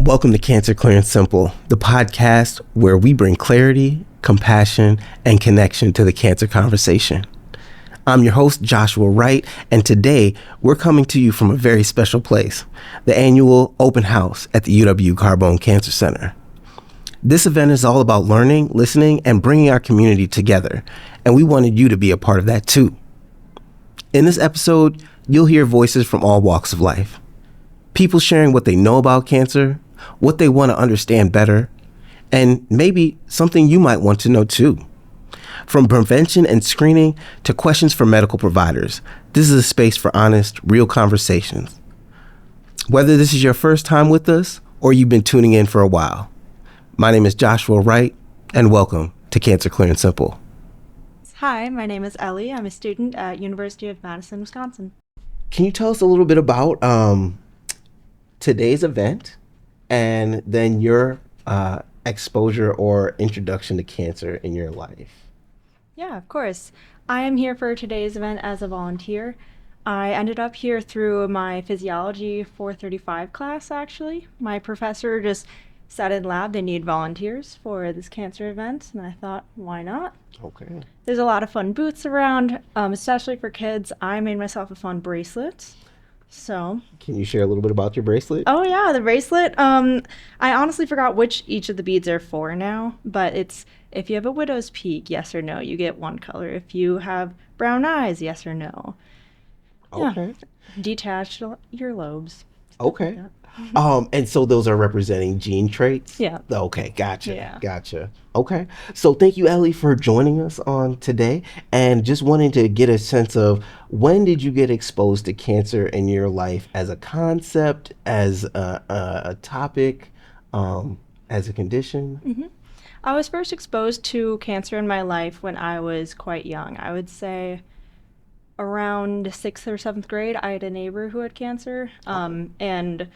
Welcome to Cancer Clear and Simple, the podcast where we bring clarity, compassion, and connection to the cancer conversation. I'm your host, Joshua Wright, and today we're coming to you from a very special place, the annual open house at the UW Carbone Cancer Center. This event is all about learning, listening, and bringing our community together, and we wanted you to be a part of that too. In this episode, you'll hear voices from all walks of life. People sharing what they know about cancer, what they want to understand better, and maybe something you might want to know too. From prevention and screening to questions for medical providers, this is a space for honest, real conversations. Whether this is your first time with us or you've been tuning in for a while, my name is Joshua Wright, and welcome to Cancer Clear and Simple. Hi, my name is Ellie. I'm a student at University of Madison, Wisconsin. Can you tell us a little bit about today's event and then your exposure or introduction to cancer in your life? Yeah, of course. I am here for today's event as a volunteer. I ended up here through my physiology 435 class, actually. My professor just said in lab they need volunteers for this cancer event, and I thought, why not? Okay. There's a lot of fun booths around, especially for kids. I made myself a fun bracelet. So, can you share a little bit about your bracelet? Oh yeah, the bracelet. I honestly forgot which each of the beads are for now, but it's if you have a widow's peak, yes or no, you get one color. If you have brown eyes, yes or no. Okay. Yeah. Detached earlobes. Okay. And so those are representing gene traits? Yeah. Okay, gotcha. Yeah. Gotcha. Okay. So thank you, Ellie, for joining us on today. And just wanting to get a sense of when did you get exposed to cancer in your life as a concept, as a topic, as a condition? Mm-hmm. I was first exposed to cancer in my life when I was quite young. I would say around 6th or 7th grade, I had a neighbor who had cancer, and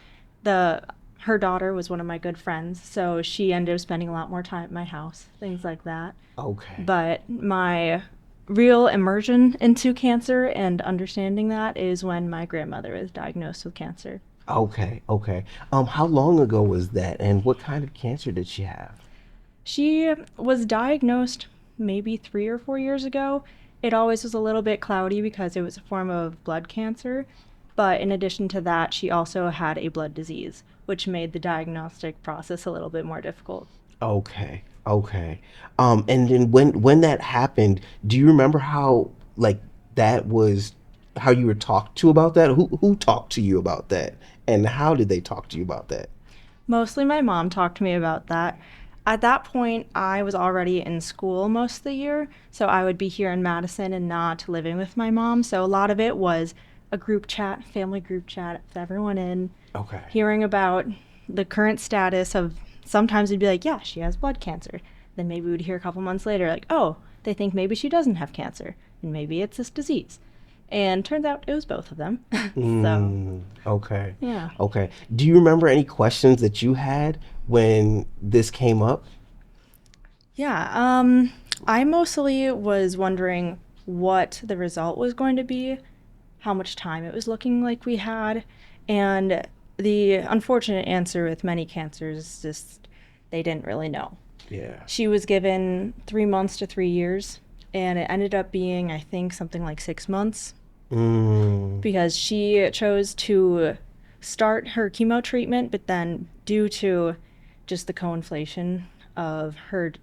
her daughter was one of my good friends, so she ended up spending a lot more time at my house, things like that. Okay. But my real immersion into cancer and understanding that is when my grandmother was diagnosed with cancer. Okay. How long ago was that, and what kind of cancer did she have? She was diagnosed maybe 3 or 4 years ago. It always was a little bit cloudy because it was a form of blood cancer. But in addition to that, she also had a blood disease, which made the diagnostic process a little bit more difficult. Okay. And then when that happened, do you remember how that was how you were talked to about that? Who talked to you about that, and how did they talk to you about that? Mostly my mom talked to me about that. At that point, I was already in school most of the year, so I would be here in Madison and not living with my mom. So a lot of it was a group chat, family group chat with everyone in, hearing about the current status of, sometimes it'd be like, yeah, she has blood cancer. Then maybe we'd hear a couple months later, like, oh, they think maybe she doesn't have cancer, and maybe it's this disease. And turns out it was both of them. Okay. Yeah. Okay. Do you remember any questions that you had when this came up? Yeah. I mostly was wondering what the result was going to be, how much time it was looking like we had, and the unfortunate answer with many cancers is just they didn't really know. Yeah. She was given 3 months to 3 years, and it ended up being, I think, something like 6 months. Because she chose to start her chemo treatment, but then due to just the co-inflation of her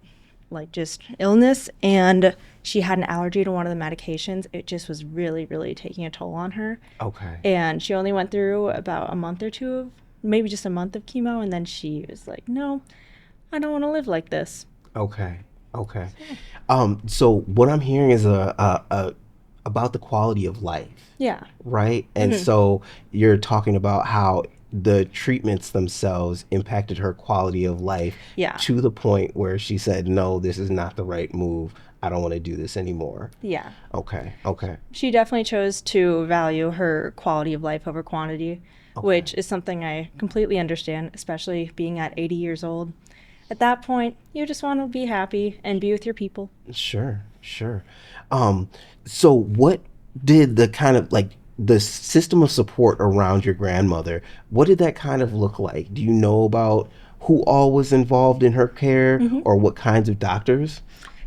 just illness, and she had an allergy to one of the medications, it just was really, really taking a toll on her. Okay. And she only went through about a month or two of, maybe just a month of chemo, and then she was like, no, I don't want to live like this. Okay. So what I'm hearing is about the quality of life. Yeah. Right? And so you're talking about how the treatments themselves impacted her quality of life to the point where she said, no, this is not the right move. I don't want to do this anymore. Yeah. Okay. She definitely chose to value her quality of life over quantity, which is something I completely understand, especially being at 80 years old. At that point, you just want to be happy and be with your people. Sure. So what did the kind of the system of support around your grandmother, what did that kind of look like? Do you know about who all was involved in her care or what kinds of doctors?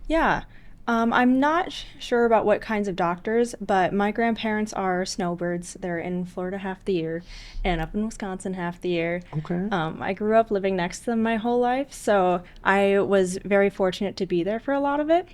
Yeah. I'm not sure about what kinds of doctors, but my grandparents are snowbirds. They're in Florida half the year and up in Wisconsin half the year. Okay. I grew up living next to them my whole life, so I was very fortunate to be there for a lot of it.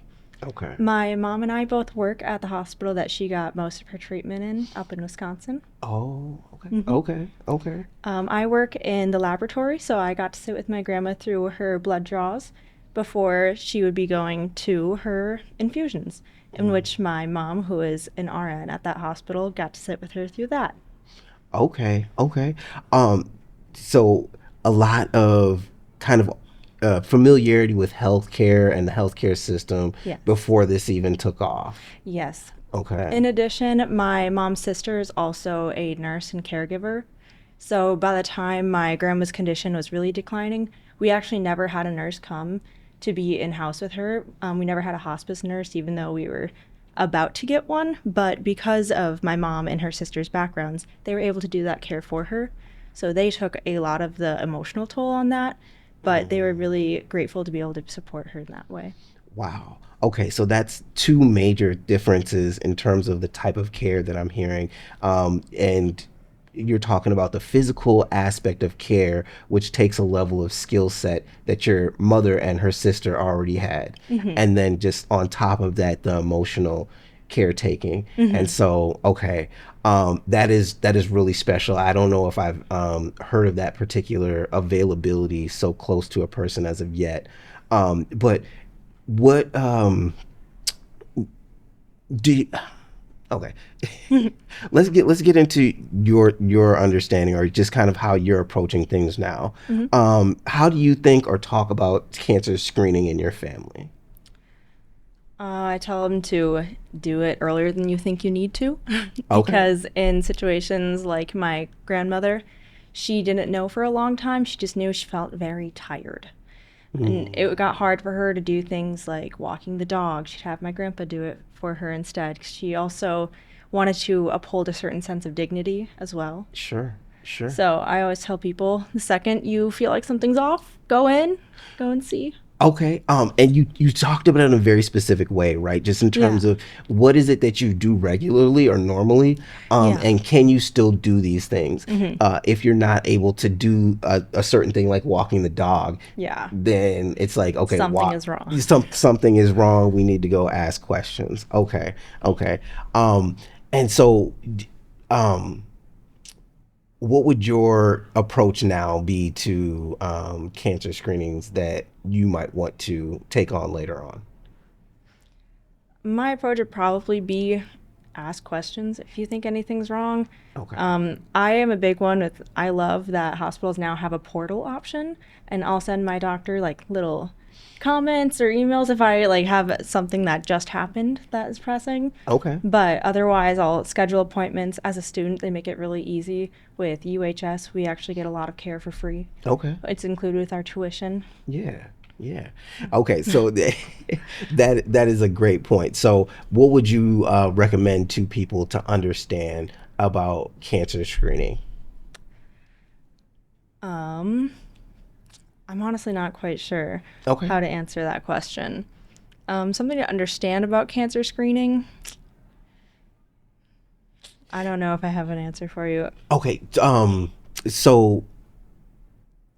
Okay. My mom and I both work at the hospital that she got most of her treatment in up in Wisconsin. Oh, okay. Okay. Okay. I work in the laboratory, so I got to sit with my grandma through her blood draws before she would be going to her infusions, in which my mom, who is an RN at that hospital, got to sit with her through that. Okay. Okay. Um, so a lot of kind of familiarity with healthcare and the healthcare system Yes. before this even took off. Yes. Okay. In addition, my mom's sister is also a nurse and caregiver. So by the time my grandma's condition was really declining, we actually never had a nurse come to be in house with her. We never had a hospice nurse, even though we were about to get one. But because of my mom and her sister's backgrounds, they were able to do that care for her. So they took a lot of the emotional toll on that, but they were really grateful to be able to support her in that way. Wow. Okay, so that's two major differences in terms of the type of care that I'm hearing. And you're talking about the physical aspect of care, which takes a level of skill set that your mother and her sister already had. And then just on top of that, the emotional caretaking. And so, okay, that is really special. I don't know if I've heard of that particular availability so close to a person as of yet. But what do you, okay. let's get into your understanding or just kind of how you're approaching things now. How do you think or talk about cancer screening in your family? I tell them to do it earlier than you think you need to. Okay. Because in situations like my grandmother, she didn't know for a long time. She just knew she felt very tired. And it got hard for her to do things like walking the dog. She'd have my grandpa do it for her instead. 'Cause she also wanted to uphold a certain sense of dignity as well. Sure. So I always tell people, the second you feel like something's off, go and see. Okay. And you talked about it in a very specific way, right? Just in terms Yeah. of what is it that you do regularly or normally, Yeah. and can you still do these things? If you're not able to do a certain thing like walking the dog, Yeah. then it's like, okay, Something is wrong. Something is wrong. We need to go ask questions. Okay. Okay. And so, what would your approach now be to cancer screenings that you might want to take on later on? My approach would probably be ask questions if you think anything's wrong. Okay. I am a big one with, I love that hospitals now have a portal option, and I'll send my doctor like little comments or emails if I like have something that just happened that is pressing. Okay. But otherwise, I'll schedule appointments. As a student, they make it really easy. With UHS, we actually get a lot of care for free. Okay. It's included with our tuition. Yeah. Yeah. Okay. So that is a great point. So what would you recommend to people to understand about cancer screening? I'm honestly not quite sure Okay. how to answer that question. Something to understand about cancer screening. I don't know if I have an answer for you. Okay. So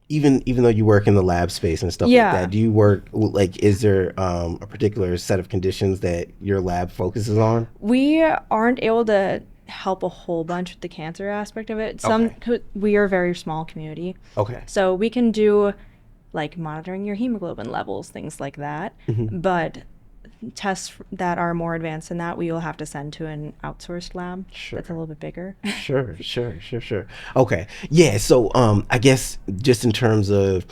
even though you work in the lab space and stuff like Yeah. that, do you work like, is there a particular set of conditions that your lab focuses on? We aren't able to help a whole bunch with the cancer aspect of it. We are a very small community. Okay. So we can do like monitoring your hemoglobin levels, things like that. But tests that are more advanced than that, we will have to send to an outsourced lab that's a little bit bigger. Sure. Okay. Yeah. So, I guess just in terms of,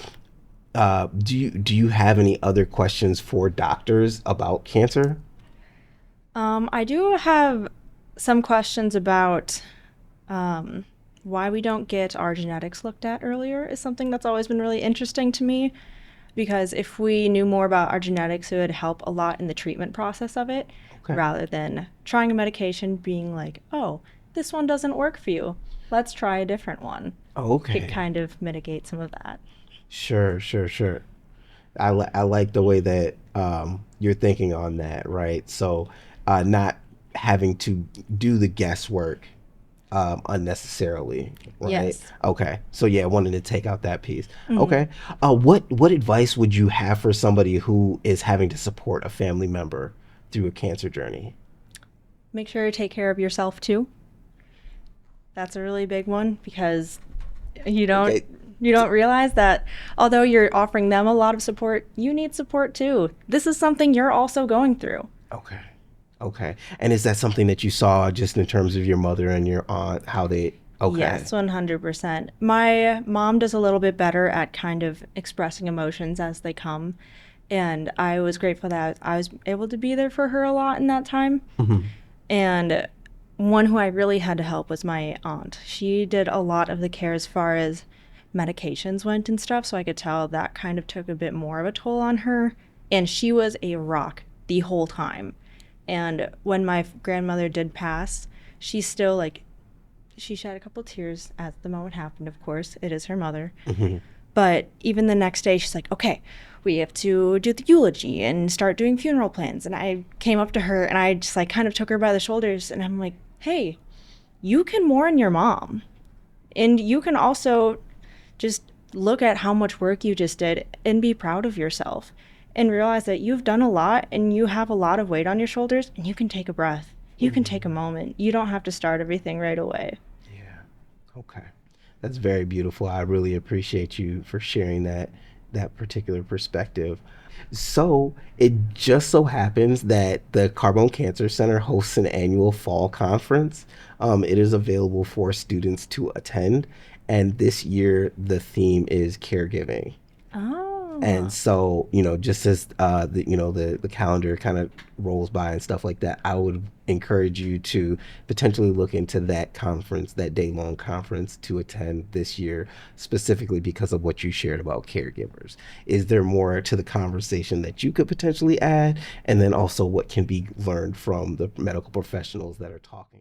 do you have any other questions for doctors about cancer? I do have some questions about why we don't get our genetics looked at earlier is something that's always been really interesting to me, because if we knew more about our genetics, it would help a lot in the treatment process of it, Okay. rather than trying a medication being like, oh, this one doesn't work for you. Let's try a different one. Could Okay. kind of mitigate some of that. Sure, sure, sure. I like the way that you're thinking on that, right? So, not having to do the guesswork unnecessarily, right? Yes. Okay. So yeah, wanting to take out that piece. Hmm. Okay. What advice would you have for somebody who is having to support a family member through a cancer journey? Make sure to take care of yourself too. That's a really big one because you don't Okay. you don't realize that although you're offering them a lot of support, you need support too. This is something you're also going through. Okay. Okay. And is that something that you saw just in terms of your mother and your aunt, how they, okay. Yes, 100%. My mom does a little bit better at kind of expressing emotions as they come. And I was grateful that I was able to be there for her a lot in that time. Hmm. And one who I really had to help was my aunt. She did a lot of the care as far as medications went and stuff. So I could tell that kind of took a bit more of a toll on her. And she was a rock the whole time. And when my grandmother did pass, she still like she shed a couple tears as the moment happened, of course. It is her mother. Hmm. But even the next day, she's like, okay, we have to do the eulogy and start doing funeral plans. And I came up to her and I just like kind of took her by the shoulders and I'm like, hey, you can mourn your mom. And you can also just look at how much work you just did and be proud of yourself and realize that you've done a lot and you have a lot of weight on your shoulders and you can take a breath. You can take a moment. You don't have to start everything right away. Yeah. Okay. That's very beautiful. I really appreciate you for sharing that particular perspective. So it just so happens that the Carbone Cancer Center hosts an annual fall conference. It is available for students to attend, and this year the theme is caregiving. And Oh. so, just as the calendar kind of rolls by and stuff like that, I would encourage you to potentially look into that conference, that day long conference to attend this year, specifically because of what you shared about caregivers. Is there more to the conversation that you could potentially add? And then also what can be learned from the medical professionals that are talking?